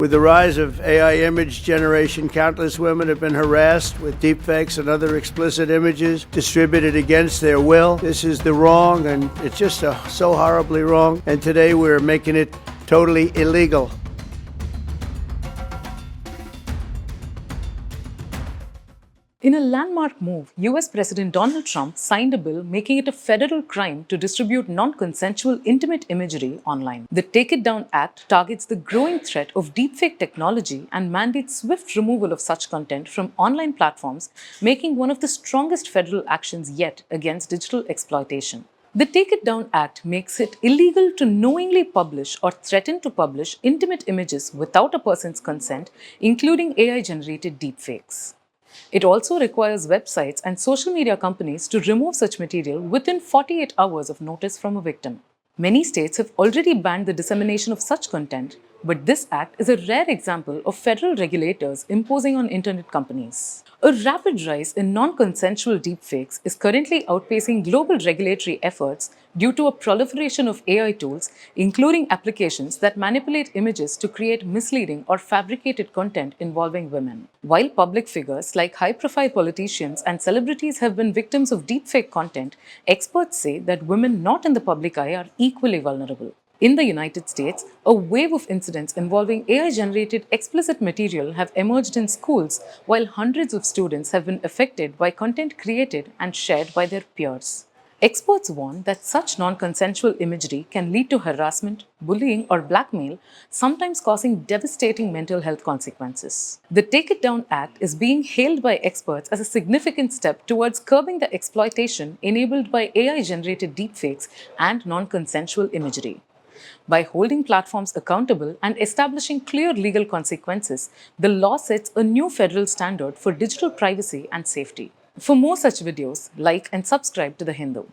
With the rise of AI image generation, countless women have been harassed with deepfakes and other explicit images distributed against their will. This is the wrong, and it's just so horribly wrong. And today we're making it totally illegal. In a landmark move, US President Donald Trump signed a bill making it a federal crime to distribute non-consensual intimate imagery online. The Take It Down Act targets the growing threat of deepfake technology and mandates swift removal of such content from online platforms, making one of the strongest federal actions yet against digital exploitation. The Take It Down Act makes it illegal to knowingly publish or threaten to publish intimate images without a person's consent, including AI-generated deepfakes. It also requires websites and social media companies to remove such material within 48 hours of notice from a victim. Many states have already banned the dissemination of such content, but this act is a rare example of federal regulators imposing on internet companies. A rapid rise in non-consensual deepfakes is currently outpacing global regulatory efforts due to a proliferation of AI tools, including applications that manipulate images to create misleading or fabricated content involving women. While public figures like high-profile politicians and celebrities have been victims of deepfake content, experts say that women not in the public eye are equally vulnerable. In the United States, a wave of incidents involving AI-generated explicit material have emerged in schools, while hundreds of students have been affected by content created and shared by their peers. Experts warn that such non-consensual imagery can lead to harassment, bullying, or blackmail, sometimes causing devastating mental health consequences. The Take It Down Act is being hailed by experts as a significant step towards curbing the exploitation enabled by AI-generated deepfakes and non-consensual imagery. By holding platforms accountable and establishing clear legal consequences, the law sets a new federal standard for digital privacy and safety. For more such videos, like and subscribe to The Hindu.